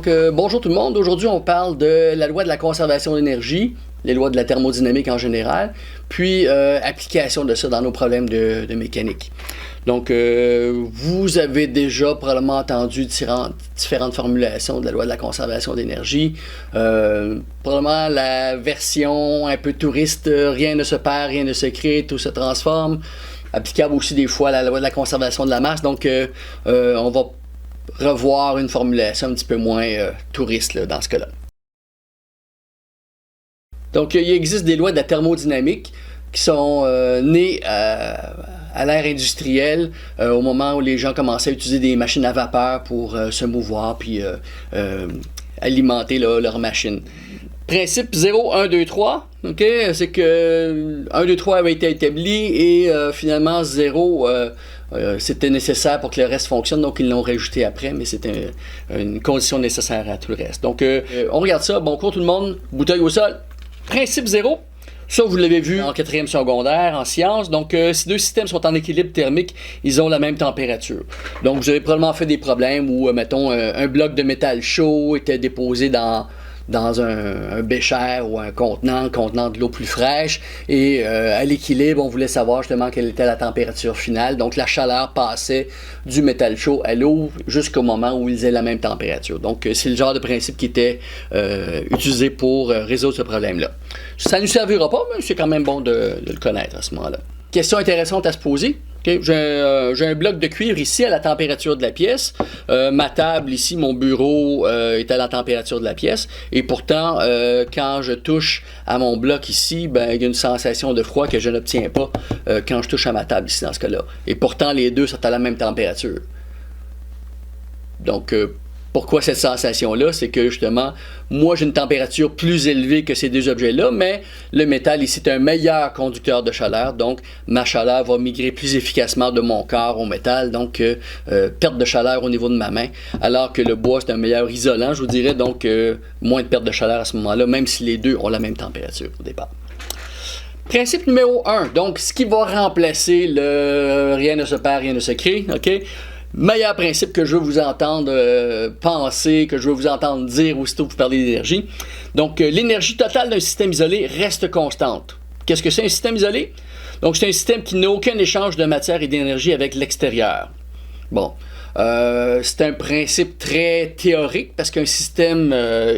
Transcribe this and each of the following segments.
Donc, bonjour tout le monde. Aujourd'hui, on parle de la loi de la conservation d'énergie, les lois de la thermodynamique en général, puis application de ça dans nos problèmes de mécanique. Donc, vous avez déjà probablement entendu différentes formulations de la loi de la conservation d'énergie. Probablement la version un peu touriste, rien ne se perd, rien ne se crée, tout se transforme. Applicable aussi des fois à la loi de la conservation de la masse. Donc, on va revoir une formulation un petit peu moins touriste là, dans ce cas-là. Donc, il existe des lois de la thermodynamique qui sont nées à l'ère industrielle, au moment où les gens commençaient à utiliser des machines à vapeur pour se mouvoir puis alimenter leurs machines. Principe 0, 1, 2, 3, okay? C'est que 1, 2, 3 avait été établi et finalement 0, c'était nécessaire pour que le reste fonctionne, donc ils l'ont rajouté après, mais c'était une condition nécessaire à tout le reste. Donc on regarde ça, bon cours tout le monde, bouteille au sol. Principe 0, ça vous l'avez vu en 4e secondaire, en sciences, donc si deux systèmes sont en équilibre thermique, ils ont la même température. Donc vous avez probablement fait des problèmes où, mettons, un bloc de métal chaud était déposé dans un bécher ou un contenant de l'eau plus fraîche et à l'équilibre, on voulait savoir justement quelle était la température finale. Donc la chaleur passait du métal chaud à l'eau jusqu'au moment où ils aient la même température. Donc c'est le genre de principe qui était utilisé pour résoudre ce problème-là. Ça ne nous servira pas, mais c'est quand même bon de le connaître à ce moment-là. Question intéressante à se poser. Okay. J'ai un bloc de cuivre ici à la température de la pièce. Ma table ici, mon bureau est à la température de la pièce. Et pourtant, quand je touche à mon bloc ici, ben, il y a une sensation de froid que je n'obtiens pas quand je touche à ma table ici dans ce cas-là. Et pourtant, les deux sont à la même température. Donc, pourquoi cette sensation-là? C'est que justement, moi j'ai une température plus élevée que ces deux objets-là, mais le métal ici est un meilleur conducteur de chaleur, donc ma chaleur va migrer plus efficacement de mon corps au métal, donc perte de chaleur au niveau de ma main, alors que le bois c'est un meilleur isolant, je vous dirais, donc moins de perte de chaleur à ce moment-là, même si les deux ont la même température au départ. Principe numéro 1, donc ce qui va remplacer le rien ne se perd, rien ne se crée, ok? Meilleur principe que je veux vous entendre penser, que je veux vous entendre dire aussitôt que vous parlez d'énergie. Donc, l'énergie totale d'un système isolé reste constante. Qu'est-ce que c'est un système isolé? Donc, c'est un système qui n'a aucun échange de matière et d'énergie avec l'extérieur. Bon, c'est un principe très théorique parce qu'un système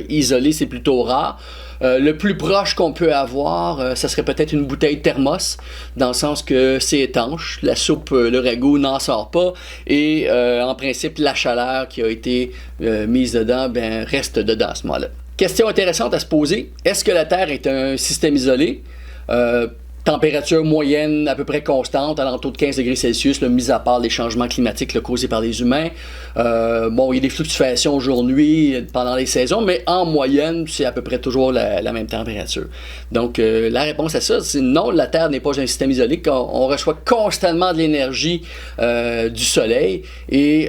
isolé, c'est plutôt rare. Le plus proche qu'on peut avoir, ça serait peut-être une bouteille thermos, dans le sens que c'est étanche, la soupe, le ragoût n'en sort pas, et en principe, la chaleur qui a été mise dedans ben, reste dedans à ce moment-là. Question intéressante à se poser, est-ce que la Terre est un système isolé? Température moyenne à peu près constante, à l'entour de 15 degrés Celsius, là, mis à part les changements climatiques là, causés par les humains. Bon, il y a des fluctuations jour-nuit pendant les saisons, mais en moyenne, c'est à peu près toujours la même température. Donc, la réponse à ça, c'est non, la Terre n'est pas un système isolé. On reçoit constamment de l'énergie du Soleil et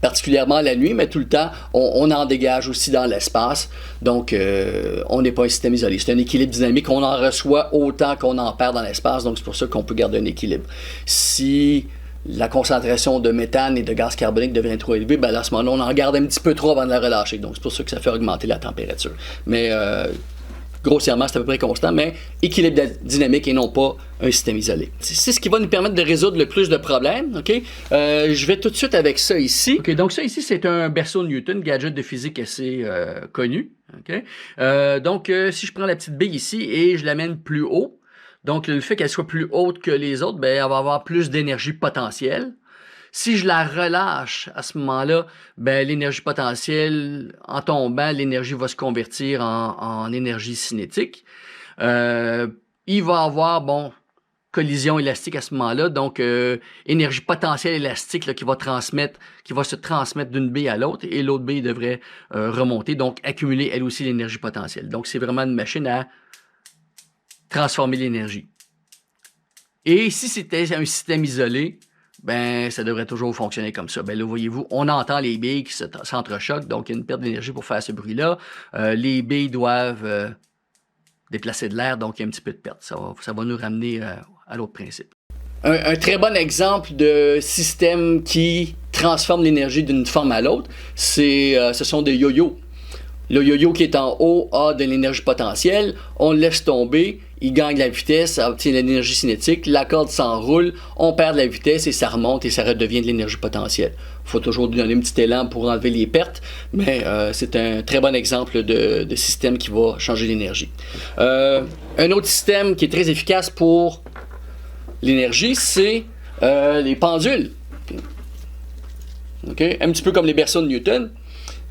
particulièrement la nuit, mais tout le temps, on en dégage aussi dans l'espace. Donc, on n'est pas un système isolé. C'est un équilibre dynamique. On en reçoit autant qu'on en perd dans l'espace. Donc, c'est pour ça qu'on peut garder un équilibre. Si la concentration de méthane et de gaz carbonique devient trop élevée, ben là, à ce moment-là, on en garde un petit peu trop avant de la relâcher. Donc, c'est pour ça que ça fait augmenter la température. Mais grossièrement, c'est à peu près constant, mais équilibre dynamique et non pas un système isolé. C'est ce qui va nous permettre de résoudre le plus de problèmes. Okay? Je vais tout de suite avec ça ici. Okay, donc ça ici, c'est un berceau de Newton, gadget de physique assez connu. Okay? Donc, si je prends la petite bille ici et je l'amène plus haut, donc le fait qu'elle soit plus haute que les autres, ben, elle va avoir plus d'énergie potentielle. Si je la relâche à ce moment-là, ben, l'énergie potentielle, en tombant, l'énergie va se convertir en énergie cinétique. Il va avoir, bon, collision élastique à ce moment-là, donc énergie potentielle élastique là, qui va se transmettre d'une bille à l'autre et l'autre bille devrait remonter, donc accumuler elle aussi l'énergie potentielle. Donc c'est vraiment une machine à transformer l'énergie. Et si c'était un système isolé, ben ça devrait toujours fonctionner comme ça. Ben là, voyez-vous, on entend les billes qui s'entrechoquent, donc il y a une perte d'énergie pour faire ce bruit-là. Les billes doivent déplacer de l'air, donc il y a un petit peu de perte. Ça va nous ramener à l'autre principe. Un très bon exemple de système qui transforme l'énergie d'une forme à l'autre. Ce sont des yo-yo. Le yo-yo qui est en haut a de l'énergie potentielle, on le laisse tomber, il gagne de la vitesse, ça obtient de l'énergie cinétique, la corde s'enroule, on perd de la vitesse et ça remonte et ça redevient de l'énergie potentielle. Il faut toujours donner un petit élan pour enlever les pertes, mais c'est un très bon exemple de système qui va changer l'énergie. Un autre système qui est très efficace pour l'énergie, c'est les pendules. Okay? Un petit peu comme les berceaux de Newton.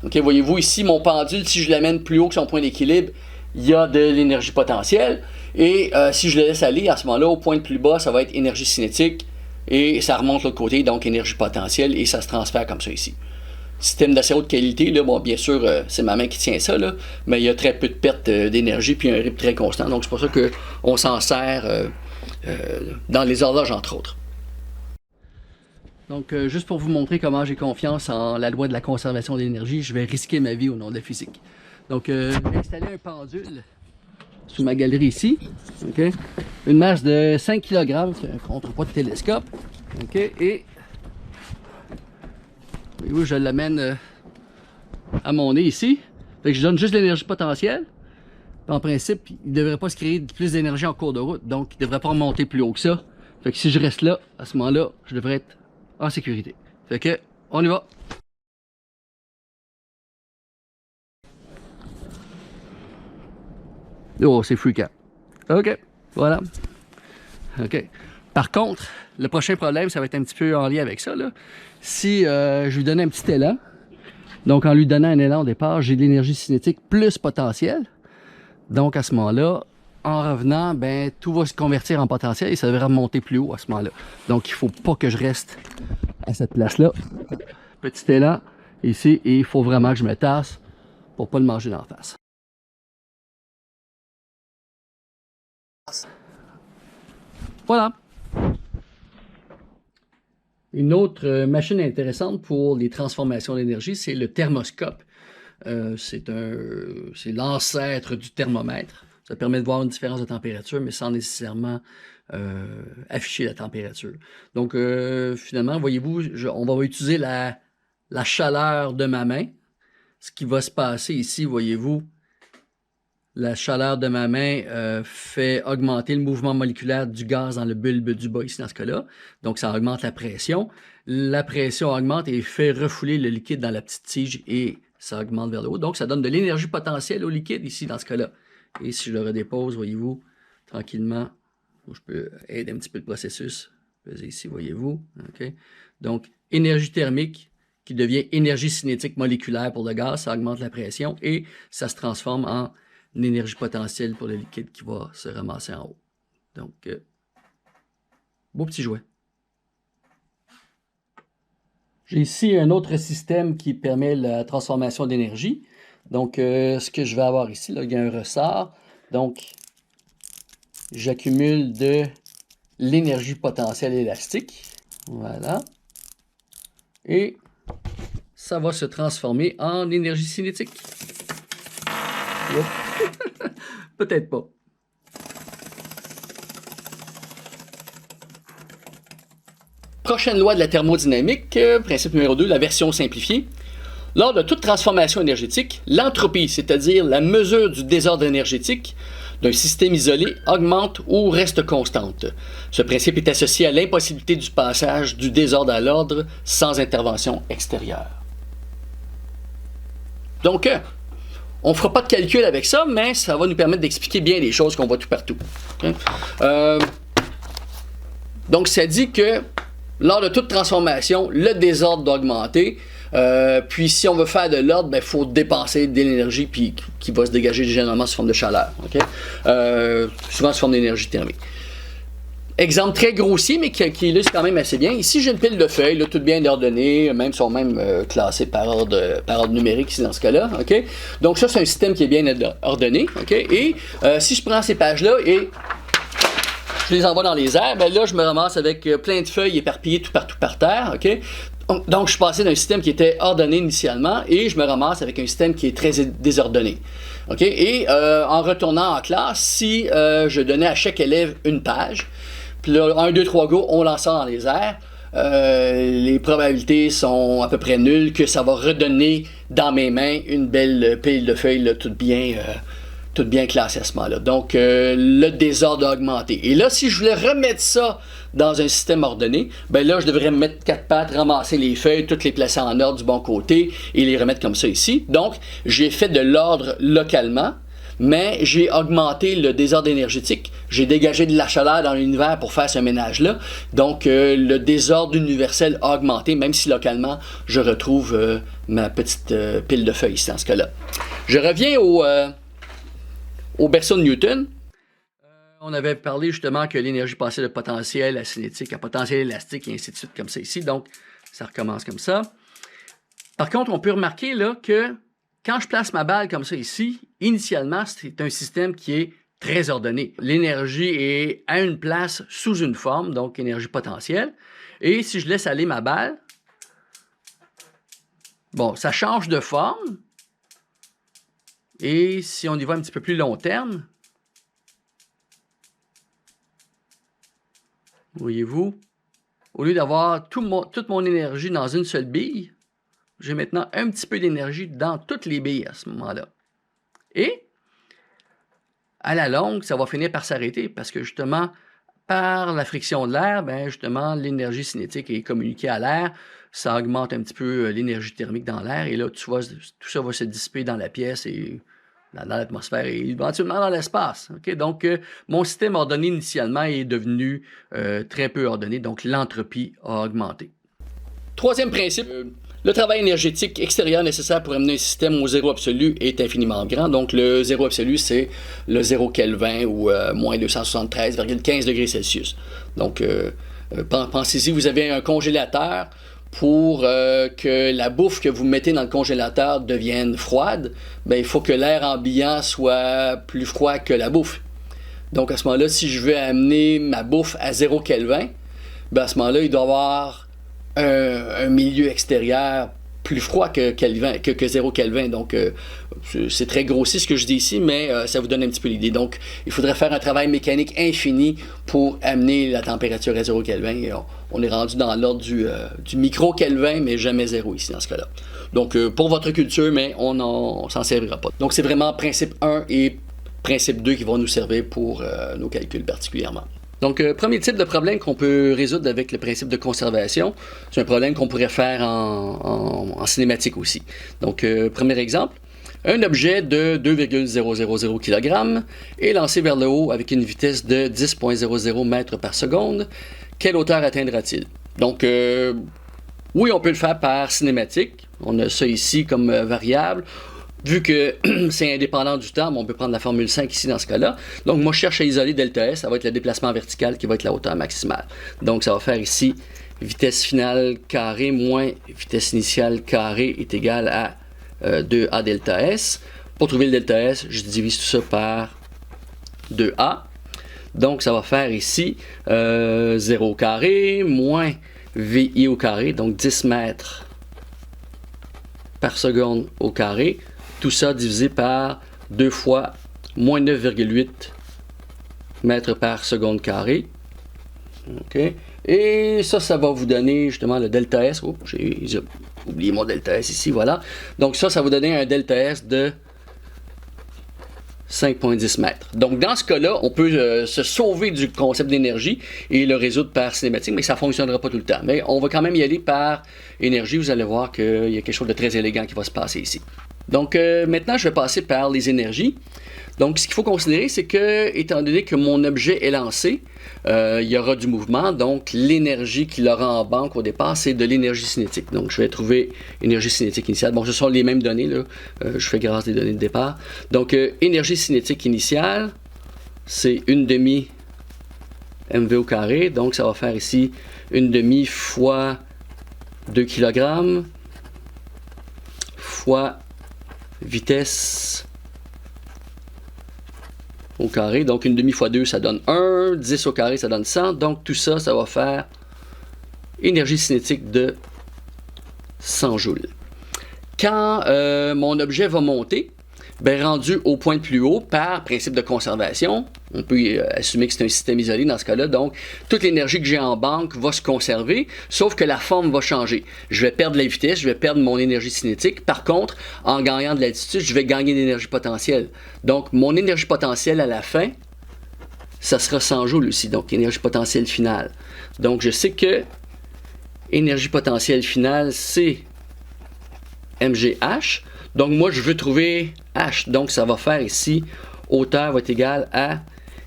Okay, voyez-vous ici, mon pendule, si je l'amène plus haut que son point d'équilibre, il y a de l'énergie potentielle. Et si je le laisse aller, à ce moment-là, au point le plus bas, ça va être énergie cinétique. Et ça remonte de l'autre côté, donc énergie potentielle, et ça se transfère comme ça ici. Système d'assez haute qualité, là, bon, bien sûr, c'est ma main qui tient ça, là, mais il y a très peu de perte d'énergie, puis un rythme très constant. Donc c'est pour ça qu'on s'en sert dans les horloges, entre autres. Donc, juste pour vous montrer comment j'ai confiance en la loi de la conservation de l'énergie, je vais risquer ma vie au nom de la physique. Donc, j'ai installé un pendule sous ma galerie ici. Okay? Une masse de 5 kg, c'est un contrepoids de télescope. Okay? Et voyez-vous, je l'amène à mon nez ici. Fait que je donne juste l'énergie potentielle. En principe, il ne devrait pas se créer plus d'énergie en cours de route, donc il ne devrait pas remonter plus haut que ça. Fait que si je reste là, à ce moment-là, je devrais être en sécurité. Fait que, on y va. Oh, c'est fréquent. OK, voilà. OK. Par contre, le prochain problème, ça va être un petit peu en lien avec ça, là. Si je lui donnais un petit élan, donc en lui donnant un élan au départ, j'ai de l'énergie cinétique plus potentielle. Donc à ce moment-là, en revenant, ben tout va se convertir en potentiel et ça devrait remonter plus haut à ce moment-là. Donc il ne faut pas que je reste à cette place-là. Petit élan ici et il faut vraiment que je me tasse pour ne pas le manger d'en face. Voilà. Une autre machine intéressante pour les transformations d'énergie, c'est le thermoscope. C'est l'ancêtre du thermomètre. Ça permet de voir une différence de température, mais sans nécessairement afficher la température. Donc, finalement, voyez-vous, on va utiliser la chaleur de ma main. Ce qui va se passer ici, voyez-vous, la chaleur de ma main fait augmenter le mouvement moléculaire du gaz dans le bulbe du bas, ici dans ce cas-là. Donc, ça augmente la pression. La pression augmente et fait refouler le liquide dans la petite tige et ça augmente vers le haut. Donc, ça donne de l'énergie potentielle au liquide ici dans ce cas-là. Et si je le redépose, voyez-vous, tranquillement, je peux aider un petit peu le processus. Pesez ici, voyez-vous. Okay. Donc, énergie thermique qui devient énergie cinétique moléculaire pour le gaz, ça augmente la pression et ça se transforme en énergie potentielle pour le liquide qui va se ramasser en haut. Donc, beau petit jouet. J'ai ici un autre système qui permet la transformation d'énergie. Donc, ce que je vais avoir ici, là, il y a un ressort. Donc, j'accumule de l'énergie potentielle élastique. Voilà. Et ça va se transformer en énergie cinétique. Peut-être pas. Prochaine loi de la thermodynamique, principe numéro 2, la version simplifiée. Lors de toute transformation énergétique, l'entropie, c'est-à-dire la mesure du désordre énergétique d'un système isolé, augmente ou reste constante. Ce principe est associé à l'impossibilité du passage du désordre à l'ordre sans intervention extérieure. Donc, on ne fera pas de calcul avec ça, mais ça va nous permettre d'expliquer bien les choses qu'on voit tout partout. Okay? Donc, ça dit que lors de toute transformation, le désordre doit augmenter. Puis si on veut faire de l'ordre, il faut dépenser de l'énergie qui va se dégager généralement sous forme de chaleur. Okay? Souvent sous forme d'énergie thermique. Exemple très grossier, mais qui illustre quand même assez bien. Ici, j'ai une pile de feuilles, là, toutes bien ordonnées, même sont même classées par ordre numérique ici dans ce cas-là. Okay? Donc ça, c'est un système qui est bien ordonné. Okay? Et si je prends ces pages-là et je les envoie dans les airs, ben là, je me ramasse avec plein de feuilles éparpillées tout partout par terre. Okay? Donc, je suis passé d'un système qui était ordonné initialement et je me ramasse avec un système qui est très désordonné. Okay? Et en retournant en classe, si je donnais à chaque élève une page, puis là, 1, 2, 3, go, on lance ça dans les airs, les probabilités sont à peu près nulles que ça va redonner dans mes mains une belle pile de feuilles là, toute bien classée à ce moment-là. Donc, le désordre a augmenté. Et là, si je voulais remettre ça dans un système ordonné, ben là, je devrais me mettre 4 pattes, ramasser les feuilles, toutes les placer en ordre du bon côté et les remettre comme ça ici. Donc, j'ai fait de l'ordre localement, mais j'ai augmenté le désordre énergétique. J'ai dégagé de la chaleur dans l'univers pour faire ce ménage-là. Donc, le désordre universel a augmenté, même si localement, je retrouve ma petite pile de feuilles ici, dans ce cas-là. Je reviens au berceau de Newton. On avait parlé justement que l'énergie passait de potentiel à cinétique à potentiel élastique et ainsi de suite, comme ça ici. Donc, ça recommence comme ça. Par contre, on peut remarquer là que quand je place ma balle comme ça ici, initialement, c'est un système qui est très ordonné. L'énergie est à une place sous une forme, donc énergie potentielle. Et si je laisse aller ma balle, bon, ça change de forme. Et si on y va un petit peu plus long terme, voyez-vous, au lieu d'avoir toute mon énergie dans une seule bille, j'ai maintenant un petit peu d'énergie dans toutes les billes à ce moment-là. Et, à la longue, ça va finir par s'arrêter parce que justement, par la friction de l'air, ben justement, l'énergie cinétique est communiquée à l'air. Ça augmente un petit peu l'énergie thermique dans l'air. Et là, tu vois, tout ça va se dissiper dans la pièce et dans l'atmosphère et éventuellement dans l'espace. Okay? Donc, mon système ordonné initialement est devenu très peu ordonné. Donc, l'entropie a augmenté. Troisième principe. Le travail énergétique extérieur nécessaire pour amener un système au zéro absolu est infiniment grand. Donc, le zéro absolu, c'est le 0 Kelvin ou moins 273,15 degrés Celsius. Donc, pensez-y, vous avez un congélateur. Pour que la bouffe que vous mettez dans le congélateur devienne froide, ben, il faut que l'air ambiant soit plus froid que la bouffe. Donc, à ce moment-là, si je veux amener ma bouffe à 0 Kelvin, ben, à ce moment-là, il doit y avoir un milieu extérieur plus froid que 0 Kelvin. Donc, c'est très grossi ce que je dis ici, mais ça vous donne un petit peu l'idée. Donc, il faudrait faire un travail mécanique infini pour amener la température à 0 Kelvin. Et on est rendu dans l'ordre du micro-Kelvin, mais jamais 0 ici, dans ce cas-là. Donc, pour votre culture, mais on s'en servira pas. Donc, c'est vraiment principe 1 et principe 2 qui vont nous servir pour nos calculs particulièrement. Donc, premier type de problème qu'on peut résoudre avec le principe de conservation, c'est un problème qu'on pourrait faire en cinématique aussi. Donc, premier exemple, un objet de 2,000 kg est lancé vers le haut avec une vitesse de 10,00 mètres par seconde. Quelle hauteur atteindra-t-il? Donc, oui, on peut le faire par cinématique. On a ça ici comme variable. Vu que c'est indépendant du temps, on peut prendre la formule 5 ici dans ce cas-là. Donc, moi, je cherche à isoler delta S. Ça va être le déplacement vertical qui va être la hauteur maximale. Donc, ça va faire ici vitesse finale carrée moins vitesse initiale carrée est égale à 2A delta S. Pour trouver le delta S, je divise tout ça par 2A. Donc, ça va faire ici 0 au carré moins VI au carré, donc 10 mètres par seconde au carré. Tout ça divisé par 2 fois moins 9,8 mètres par seconde carré. OK. Et ça va vous donner justement le delta S. Oh, j'ai oublié mon delta S ici, voilà. Donc ça va vous donner un delta S de 5,10 mètres. Donc, dans ce cas-là, on peut se sauver du concept d'énergie et le résoudre par cinématique, mais ça ne fonctionnera pas tout le temps. Mais on va quand même y aller par énergie. Vous allez voir qu'il y a quelque chose de très élégant qui va se passer ici. Donc, maintenant, je vais passer par les énergies. Donc, ce qu'il faut considérer, c'est que, étant donné que mon objet est lancé, il y aura du mouvement. Donc, l'énergie qu'il aura en banque au départ, c'est de l'énergie cinétique. Donc, je vais trouver énergie cinétique initiale. Bon, ce sont les mêmes données, là. Je fais grâce des données de départ. Donc, énergie cinétique initiale, c'est 1/2 mv au carré. Donc, ça va faire ici 1/2 fois 2 kg fois vitesse au carré. Donc, 1/2 fois 2, ça donne 1. 10 au carré, ça donne 100. Donc, tout ça, ça va faire énergie cinétique de 100 joules. Quand mon objet va monter, ben, rendu au point le plus haut par principe de conservation, on peut assumer que c'est un système isolé dans ce cas-là, donc toute l'énergie que j'ai en banque va se conserver, sauf que la forme va changer. Je vais perdre la vitesse, je vais perdre mon énergie cinétique. Par contre, en gagnant de l'altitude, je vais gagner de l'énergie potentielle. Donc, mon énergie potentielle à la fin, ça sera 100 joules aussi, donc énergie potentielle finale. Donc, je sais que énergie potentielle finale, c'est mgh. Donc, moi, je veux trouver h. Donc, ça va faire ici, hauteur va être égale à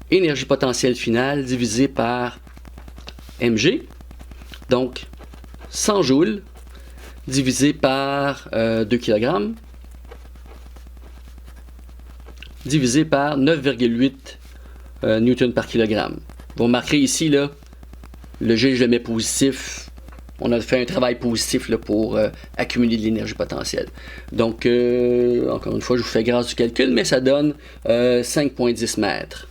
énergie potentielle finale divisé par mg. Donc, 100 joules divisé par 2 kg divisé par 9,8 newton par kilogramme. Vous remarquerez ici, là, le G, je le mets positif. On a fait un travail positif là, pour accumuler de l'énergie potentielle. Donc, encore une fois, je vous fais grâce du calcul, mais ça donne 5,10 mètres.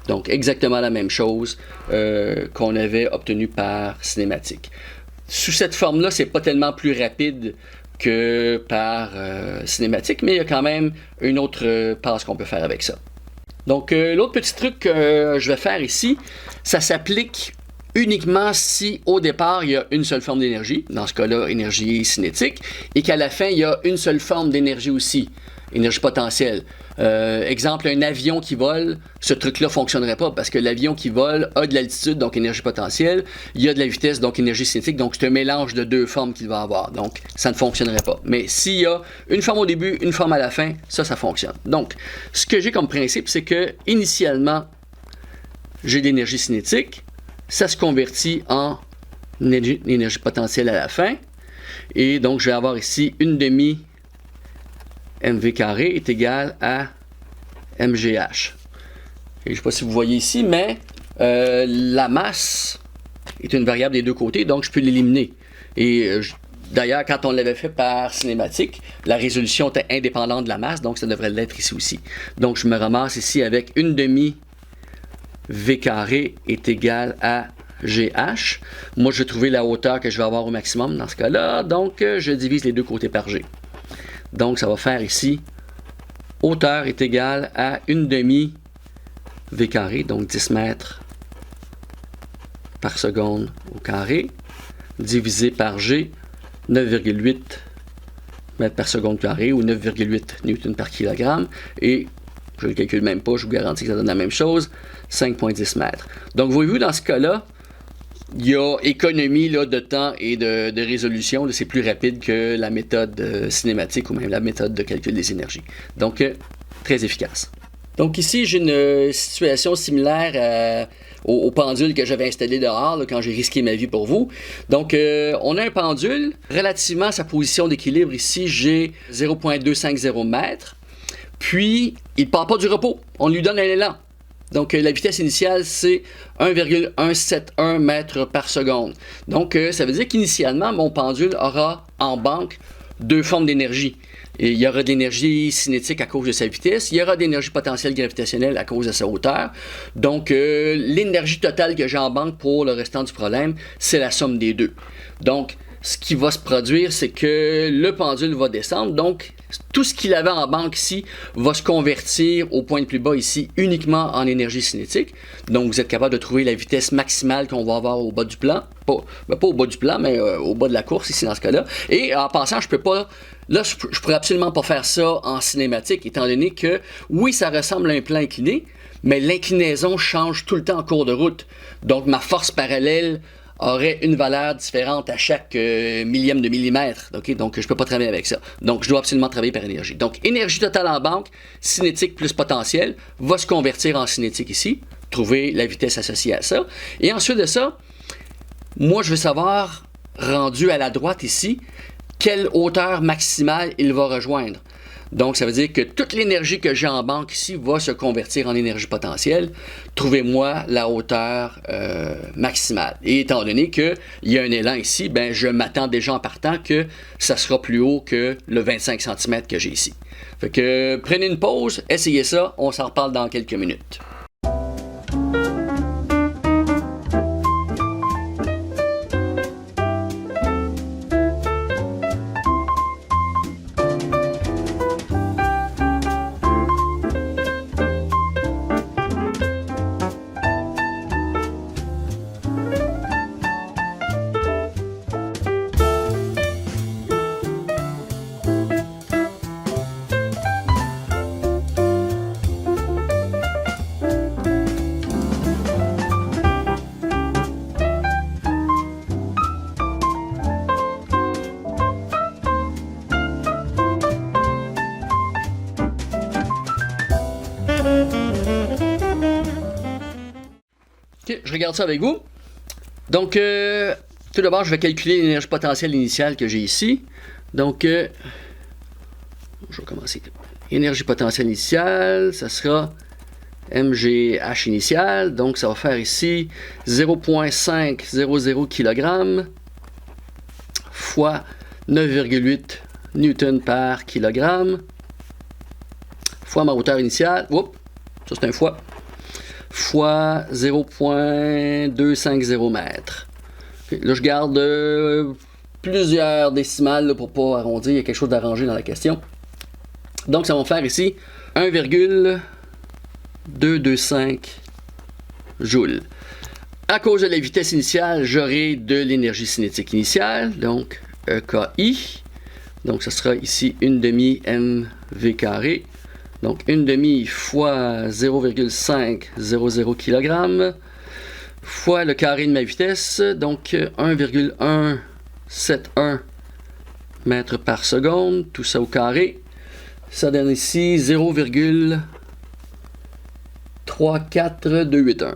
Donc, exactement la même chose qu'on avait obtenu par cinématique. Sous cette forme-là, c'est pas tellement plus rapide que par cinématique, mais il y a quand même une autre passe qu'on peut faire avec ça. Donc, l'autre petit truc que je vais faire ici, ça s'applique uniquement si au départ il y a une seule forme d'énergie, dans ce cas-là énergie cinétique, et qu'à la fin il y a une seule forme d'énergie aussi, énergie potentielle. Exemple, un avion qui vole, ce truc-là ne fonctionnerait pas parce que l'avion qui vole a de l'altitude, donc énergie potentielle, il y a de la vitesse, donc énergie cinétique, donc c'est un mélange de deux formes qu'il va avoir, donc ça ne fonctionnerait pas. Mais s'il y a une forme au début, une forme à la fin, ça fonctionne. Donc, ce que j'ai comme principe, c'est que initialement, j'ai de l'énergie cinétique, ça se convertit en énergie potentielle à la fin. Et donc, je vais avoir ici une demi mv carré est égal à mgh. Et je ne sais pas si vous voyez ici, mais la masse est une variable des deux côtés, donc je peux l'éliminer. Et d'ailleurs, quand on l'avait fait par cinématique, la résolution était indépendante de la masse, donc ça devrait l'être ici aussi. Donc, je me ramasse ici avec une demi v carré est égal à GH. Moi, je vais trouver la hauteur que je vais avoir au maximum dans ce cas-là. Donc, je divise les deux côtés par G. Donc, ça va faire ici, hauteur est égale à une demi V carré, donc 10 mètres par seconde au carré, divisé par G, 9,8 mètres par seconde carré, ou 9,8 newton par kilogramme. Et je ne le calcule même pas, je vous garantis que ça donne la même chose, 5,10 mètres. Donc, voyez-vous, dans ce cas-là, il y a économie là, de temps et de résolution. C'est plus rapide que la méthode cinématique ou même la méthode de calcul des énergies. Donc, très efficace. Donc ici, j'ai une situation similaire au pendule que j'avais installé dehors là, quand j'ai risqué ma vie pour vous. Donc, on a un pendule. Relativement à sa position d'équilibre, ici, j'ai 0,250 mètres. Puis, il ne part pas du repos. On lui donne un élan. Donc, la vitesse initiale, c'est 1,171 mètres par seconde. Donc, ça veut dire qu'initialement, mon pendule aura en banque deux formes d'énergie. Et il y aura de l'énergie cinétique à cause de sa vitesse, il y aura de l'énergie potentielle gravitationnelle à cause de sa hauteur. Donc, l'énergie totale que j'ai en banque pour le restant du problème, c'est la somme des deux. Donc, ce qui va se produire, c'est que le pendule va descendre. Donc, tout ce qu'il avait en banque ici va se convertir au point le plus bas ici uniquement en énergie cinétique. Donc, vous êtes capable de trouver la vitesse maximale qu'on va avoir au bas du plan. Pas au bas du plan, mais au bas de la course ici dans ce cas-là. Et en passant, je peux pas... Là, je pourrais absolument pas faire ça en cinématique, étant donné que, oui, ça ressemble à un plan incliné, mais l'inclinaison change tout le temps en cours de route. Donc, ma force parallèle aurait une valeur différente à chaque millième de millimètre. Okay? Donc, je ne peux pas travailler avec ça. Donc, je dois absolument travailler par énergie. Donc, énergie totale en banque, cinétique plus potentiel, va se convertir en cinétique ici. Trouver la vitesse associée à ça. Et ensuite de ça, moi, je veux savoir, rendu à la droite ici, quelle hauteur maximale il va rejoindre. Donc, ça veut dire que toute l'énergie que j'ai en banque ici va se convertir en énergie potentielle. Trouvez-moi la hauteur maximale. Et étant donné qu'il y a un élan ici, ben, je m'attends déjà en partant que ça sera plus haut que le 25 cm que j'ai ici. Fait que prenez une pause, essayez ça, on s'en reparle dans quelques minutes. Ok, je regarde ça avec vous. Donc, tout d'abord, je vais calculer l'énergie potentielle initiale que j'ai ici. Donc, je vais commencer. Énergie potentielle initiale, ça sera MGH initial. Donc, ça va faire ici 0,500 kg fois 9,8 newton par kilogramme fois ma hauteur initiale. Oups, ça c'est un fois. Fois 0,250 mètres. Okay, là, je garde plusieurs décimales là, pour ne pas arrondir. Il y a quelque chose d'arrangé dans la question. Donc, ça va me faire ici 1,225 joules. À cause de la vitesse initiale, j'aurai de l'énergie cinétique initiale, donc EKI. Donc, ça sera ici 1 demi mv carré. Donc, 1 demi fois 0,500 kg fois le carré de ma vitesse, donc 1,171 mètres par seconde, tout ça au carré. Ça donne ici 0,34281.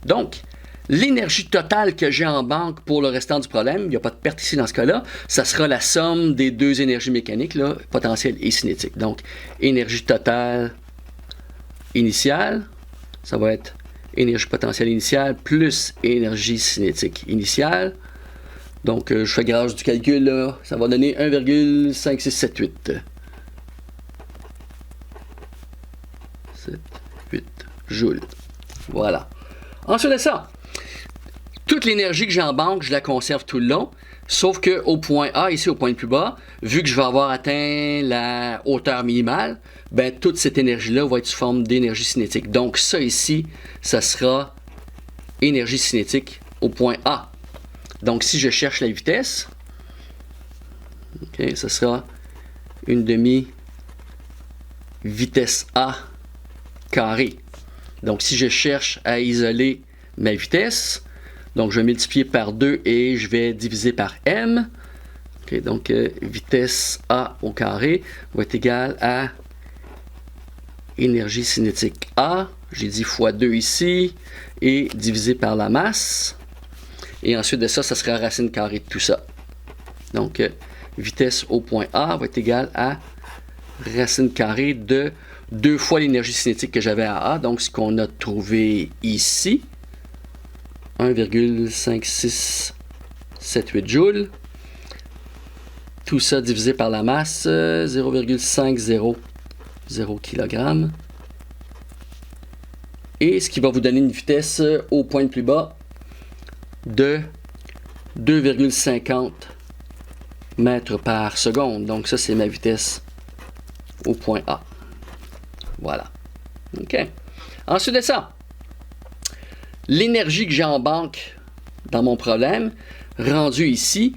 Donc, l'énergie totale que j'ai en banque pour le restant du problème, il n'y a pas de perte ici dans ce cas-là, ça sera la somme des deux énergies mécaniques, là, potentielle et cinétique. Donc, énergie totale initiale, ça va être énergie potentielle initiale plus énergie cinétique initiale. Donc, je fais grâce du calcul, là, ça va donner 1,5678. 78 joules. Voilà. Ensuite de ça, toute l'énergie que j'ai en banque, je la conserve tout le long, sauf qu'au point A, ici au point le plus bas, vu que je vais avoir atteint la hauteur minimale, ben, toute cette énergie-là va être sous forme d'énergie cinétique. Donc ça ici, ça sera énergie cinétique au point A. Donc si je cherche la vitesse, okay, ça sera 1 demi vitesse A carré. Donc si je cherche à isoler ma vitesse, donc je vais multiplier par 2 et je vais diviser par m. Okay, donc vitesse A au carré va être égal à énergie cinétique A, j'ai dit fois 2 ici, et divisé par la masse. Et ensuite de ça, ça sera racine carrée de tout ça. Donc vitesse au point A va être égal à racine carrée de 2 fois l'énergie cinétique que j'avais à A, donc ce qu'on a trouvé ici, 1,5678 joules. Tout ça divisé par la masse, 0,500 kg. Et ce qui va vous donner une vitesse au point le plus bas de 2,50 mètres par seconde. Donc ça, c'est ma vitesse au point A. Voilà. OK. Ensuite de ça, l'énergie que j'ai en banque dans mon problème, rendue ici,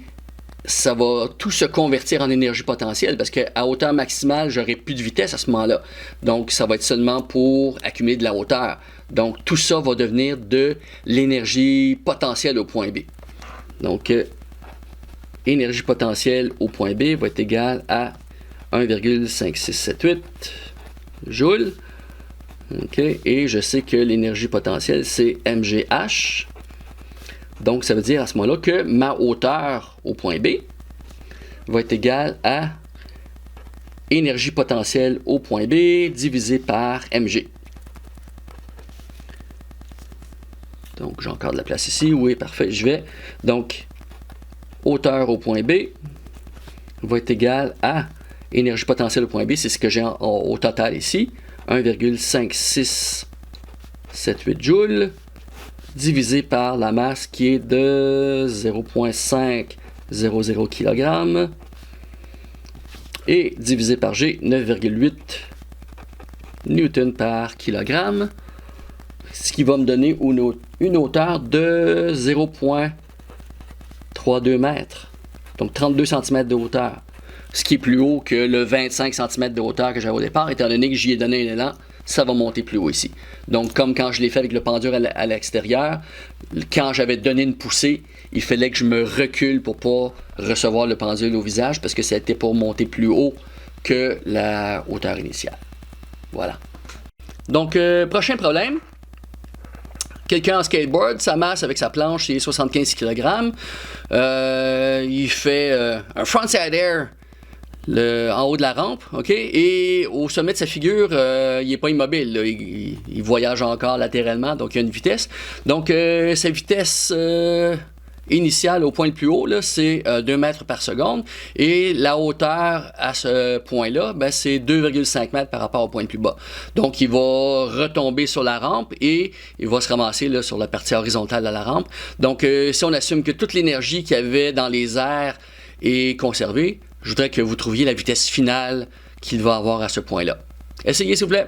ça va tout se convertir en énergie potentielle parce qu'à hauteur maximale, j'aurai plus de vitesse à ce moment-là. Donc, ça va être seulement pour accumuler de la hauteur. Donc, tout ça va devenir de l'énergie potentielle au point B. Donc, énergie potentielle au point B va être égale à 1,5678 joules. Okay. Et je sais que l'énergie potentielle, c'est MGH. Donc, ça veut dire à ce moment-là que ma hauteur au point B va être égale à énergie potentielle au point B divisé par mg. Donc, j'ai encore de la place ici. Oui, parfait, je vais. Donc, hauteur au point B va être égale à énergie potentielle au point B, c'est ce que j'ai au total ici, 1,5678 joules, divisé par la masse qui est de 0,500 kg, et divisé par G, 9,8 newton par kilogramme, ce qui va me donner une hauteur de 0,32 mètres, donc 32 cm de hauteur, ce qui est plus haut que le 25 cm de hauteur que j'avais au départ, étant donné que j'y ai donné un élan, ça va monter plus haut ici. Donc, comme quand je l'ai fait avec le pendule à l'extérieur, quand j'avais donné une poussée, il fallait que je me recule pour ne pas recevoir le pendule au visage, parce que c'était pour monter plus haut que la hauteur initiale. Voilà. Donc, prochain problème. Quelqu'un en skateboard, sa masse avec sa planche, c'est 75 kg. Il fait un frontside air en haut de la rampe, ok? Et au sommet de sa figure, il n'est pas immobile, là. Il voyage encore latéralement, donc il y a une vitesse. Donc, sa vitesse initiale au point le plus haut, là, c'est 2 mètres par seconde. Et la hauteur à ce point-là, ben, c'est 2,5 mètres par rapport au point le plus bas. Donc, il va retomber sur la rampe et il va se ramasser là, sur la partie horizontale de la rampe. Donc, si on assume que toute l'énergie qu'il y avait dans les airs est conservée, je voudrais que vous trouviez la vitesse finale qu'il va avoir à ce point-là. Essayez, s'il vous plaît.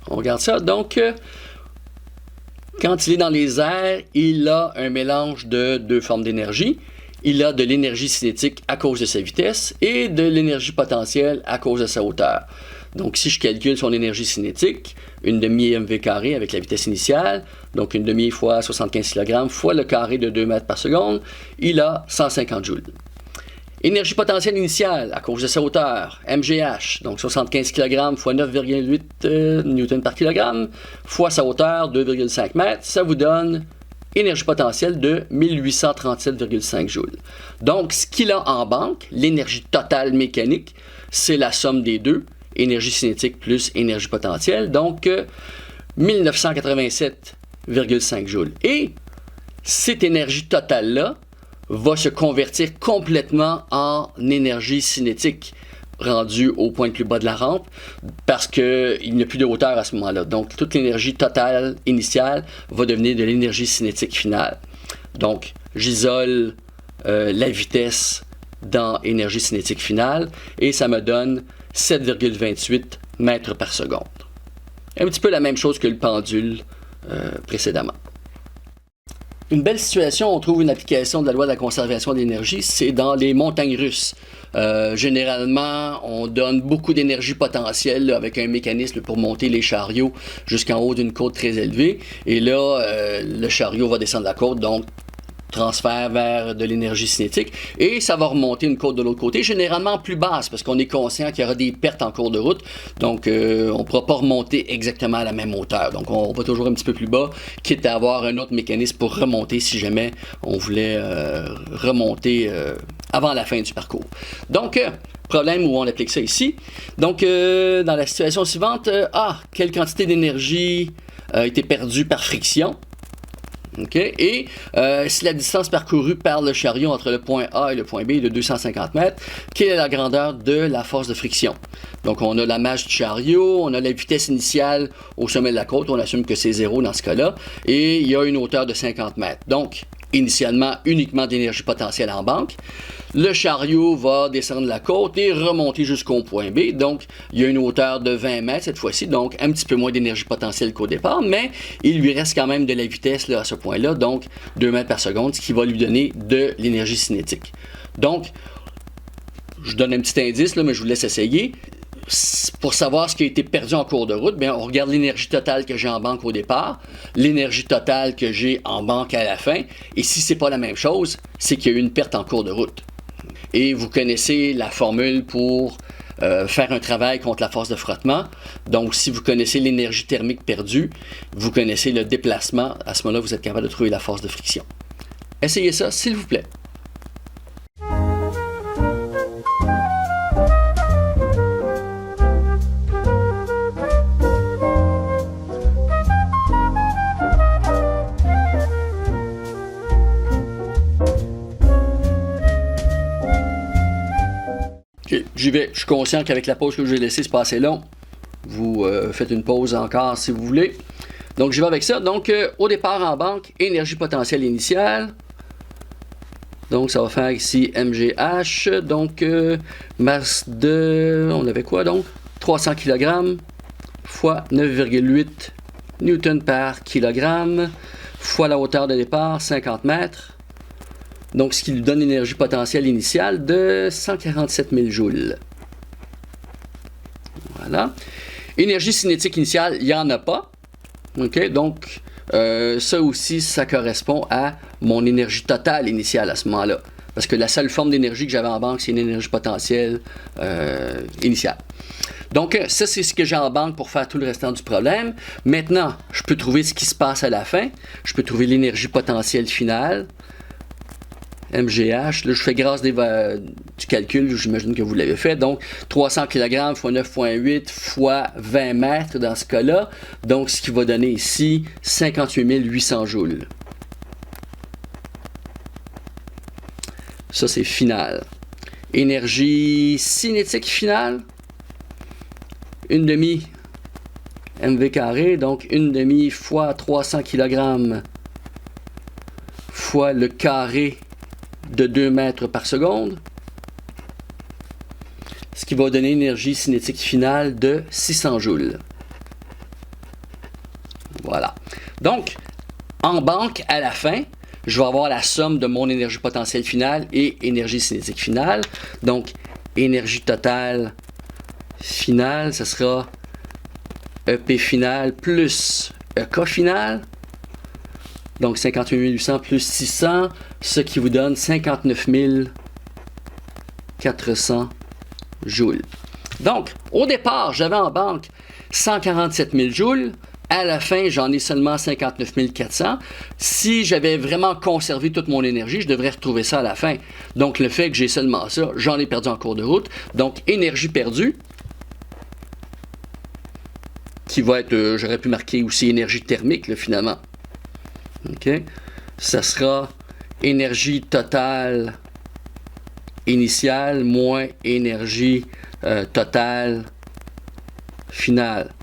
On regarde ça. Donc, quand il est dans les airs, il a un mélange de deux formes d'énergie. Il a de l'énergie cinétique à cause de sa vitesse et de l'énergie potentielle à cause de sa hauteur. Donc, si je calcule son énergie cinétique, une demi-mv carré avec la vitesse initiale, donc une demi fois 75 kg fois le carré de 2 mètres par seconde, il a 150 joules. Énergie potentielle initiale à cause de sa hauteur, MGH, donc 75 kg fois 9,8 Newton par kg, fois sa hauteur, 2,5 mètres, ça vous donne énergie potentielle de 1837,5 joules. Donc, ce qu'il a en banque, l'énergie totale mécanique, c'est la somme des deux, énergie cinétique plus énergie potentielle, donc 1987,5 joules. Et cette énergie totale-là va se convertir complètement en énergie cinétique rendue au point le plus bas de la rampe parce qu'il n'y a plus de hauteur à ce moment-là. Donc, toute l'énergie totale initiale va devenir de l'énergie cinétique finale. Donc, j'isole la vitesse dans énergie cinétique finale et ça me donne 7,28 mètres par seconde. Un petit peu la même chose que le pendule précédemment. Une belle situation, on trouve une application de la loi de la conservation de l'énergie, c'est dans les montagnes russes. Généralement, on donne beaucoup d'énergie potentielle là, avec un mécanisme pour monter les chariots jusqu'en haut d'une côte très élevée. Et là, le chariot va descendre la côte, donc transfert vers de l'énergie cinétique et ça va remonter une côte de l'autre côté, généralement plus basse parce qu'on est conscient qu'il y aura des pertes en cours de route, donc on ne pourra pas remonter exactement à la même hauteur, donc on va toujours un petit peu plus bas, quitte à avoir un autre mécanisme pour remonter si jamais on voulait remonter avant la fin du parcours. Donc, problème où on applique ça ici. Donc, dans la situation suivante, quelle quantité d'énergie a été perdue par friction? Okay. Et si la distance parcourue par le chariot entre le point A et le point B est de 250 mètres, quelle est la grandeur de la force de friction? Donc, on a la masse du chariot, on a la vitesse initiale au sommet de la côte, on assume que c'est 0 dans ce cas-là, et il y a une hauteur de 50 mètres. Donc, initialement, uniquement d'énergie potentielle en banque. Le chariot va descendre la côte et remonter jusqu'au point B. Donc, il y a une hauteur de 20 mètres cette fois-ci, donc un petit peu moins d'énergie potentielle qu'au départ, mais il lui reste quand même de la vitesse là, à ce point-là, donc 2 mètres par seconde, ce qui va lui donner de l'énergie cinétique. Donc, je donne un petit indice, là, mais je vous laisse essayer. Pour savoir ce qui a été perdu en cours de route, bien, on regarde l'énergie totale que j'ai en banque au départ, l'énergie totale que j'ai en banque à la fin, et si c'est pas la même chose, c'est qu'il y a eu une perte en cours de route. Et vous connaissez la formule pour faire un travail contre la force de frottement. Donc, si vous connaissez l'énergie thermique perdue, vous connaissez le déplacement, à ce moment-là, vous êtes capable de trouver la force de friction. Essayez ça, s'il vous plaît. j'y vais. Je suis conscient qu'avec la pause que je vais laisser, c'est pas assez long. Vous faites une pause encore si vous voulez. Donc, j'y vais avec ça. Donc, au départ en banque, énergie potentielle initiale. Donc, ça va faire ici MGH. Donc, masse de... On avait quoi donc? 300 kg fois 9,8 Newton par kilogramme fois la hauteur de départ, 50 mètres. Donc, ce qui lui donne l'énergie potentielle initiale de 147 000 joules. Voilà. Énergie cinétique initiale, il n'y en a pas. OK? Donc, ça aussi, ça correspond à mon énergie totale initiale à ce moment-là. Parce que la seule forme d'énergie que j'avais en banque, c'est une énergie potentielle initiale. Donc, ça, c'est ce que j'ai en banque pour faire tout le restant du problème. Maintenant, je peux trouver ce qui se passe à la fin. Je peux trouver l'énergie potentielle finale. MGH, là, je fais grâce du calcul, j'imagine que vous l'avez fait. Donc, 300 kg fois 9,8 fois 20 mètres dans ce cas-là. Donc, ce qui va donner ici 58 800 joules. Ça, c'est final. Énergie cinétique finale. 1/2 MV carré. Donc, 1/2 fois 300 kg fois le carré de 2 mètres par seconde, ce qui va donner une énergie cinétique finale de 600 joules. Voilà. Donc, en banque, à la fin, je vais avoir la somme de mon énergie potentielle finale et énergie cinétique finale. Donc, énergie totale finale, ce sera EP final plus EK final. Donc, 58 800 plus 600, ce qui vous donne 59 400 joules. Donc, au départ, j'avais en banque 147 000 joules. À la fin, j'en ai seulement 59 400. Si j'avais vraiment conservé toute mon énergie, je devrais retrouver ça à la fin. Donc, le fait que j'ai seulement ça, j'en ai perdu en cours de route. Donc, énergie perdue, qui va être, j'aurais pu marquer aussi énergie thermique, là, finalement. OK? Ça sera énergie totale initiale moins énergie totale finale.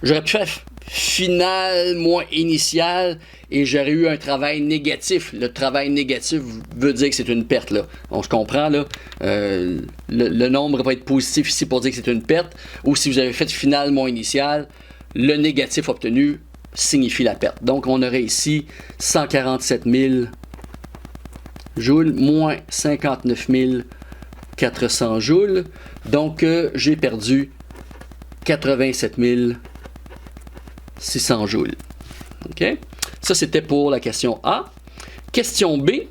J'aurais pu faire finale moins initiale et j'aurais eu un travail négatif. Le travail négatif veut dire que c'est une perte, là. On se comprend, là. Le nombre va être positif ici pour dire que c'est une perte. Ou si vous avez fait finale moins initiale, le négatif obtenu signifie la perte. Donc, on aurait ici 147 000 joules moins 59 400 joules. Donc, j'ai perdu 87 600 joules. OK? Ça, c'était pour la question A. Question B.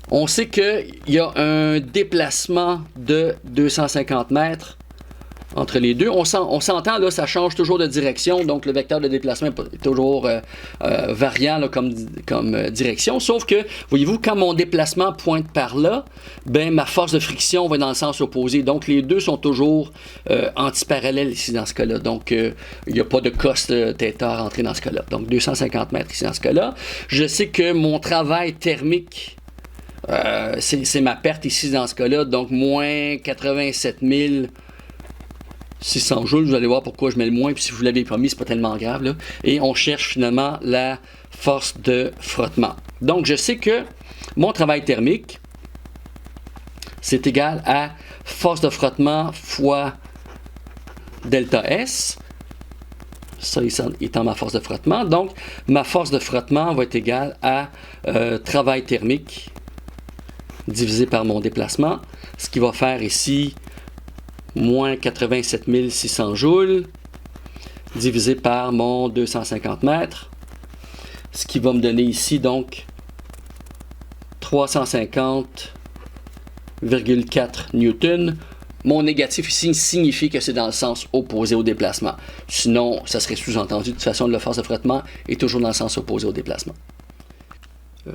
On sait qu'il y a un déplacement de 250 mètres entre les deux. On s'entend, là, ça change toujours de direction, donc le vecteur de déplacement est toujours variant là, comme direction, sauf que, voyez-vous, quand mon déplacement pointe par là, ben, ma force de friction va dans le sens opposé, donc les deux sont toujours antiparallèles ici dans ce cas-là, donc il n'y a pas de cos θ à rentrer dans ce cas-là, donc 250 mètres ici dans ce cas-là. Je sais que mon travail thermique, c'est ma perte ici dans ce cas-là, donc moins 87 600 joules, vous allez voir pourquoi je mets le moins, puis si vous l'avez pas mis, c'est pas tellement grave, là. Et on cherche finalement la force de frottement. Donc, je sais que mon travail thermique, c'est égal à force de frottement fois delta S. Ça étant ma force de frottement. Donc, ma force de frottement va être égale à travail thermique divisé par mon déplacement, ce qui va faire ici moins 87 600 joules divisé par mon 250 mètres, ce qui va me donner ici donc 350,4 newtons. Mon négatif ici signifie que c'est dans le sens opposé au déplacement. Sinon, ça serait sous-entendu de toute façon, la force de frottement est toujours dans le sens opposé au déplacement.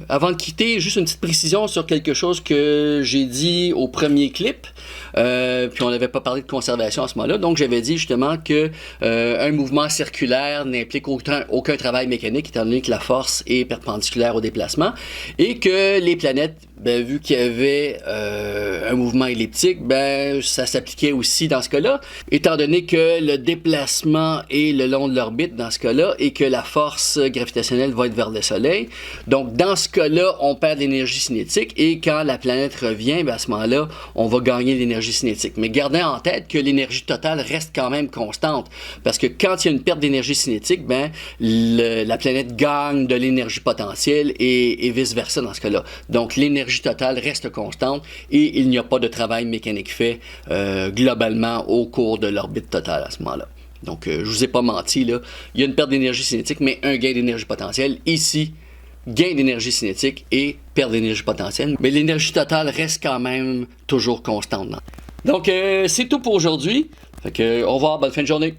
Avant de quitter, juste une petite précision sur quelque chose que j'ai dit au premier clip. Puis on n'avait pas parlé de conservation à ce moment-là. Donc j'avais dit justement que un mouvement circulaire n'implique aucun travail mécanique, étant donné que la force est perpendiculaire au déplacement. Et que les planètes, ben, vu qu'il y avait un mouvement elliptique, ben, ça s'appliquait aussi dans ce cas-là, étant donné que le déplacement est le long de l'orbite dans ce cas-là et que la force gravitationnelle va être vers le Soleil. Donc, dans ce cas-là, on perd de l'énergie cinétique et quand la planète revient, ben, à ce moment-là, on va gagner de l'énergie cinétique. Mais gardez en tête que l'énergie totale reste quand même constante parce que quand il y a une perte d'énergie cinétique, ben, la planète gagne de l'énergie potentielle et vice-versa dans ce cas-là. Donc, l'énergie totale reste constante et il n'y a pas de travail mécanique fait globalement au cours de l'orbite totale à ce moment-là. Donc, je vous ai pas menti, là. Il y a une perte d'énergie cinétique, mais un gain d'énergie potentielle. Ici, gain d'énergie cinétique et perte d'énergie potentielle. Mais l'énergie totale reste quand même toujours constante. Donc, c'est tout pour aujourd'hui. Fait que, au revoir, bonne fin de journée.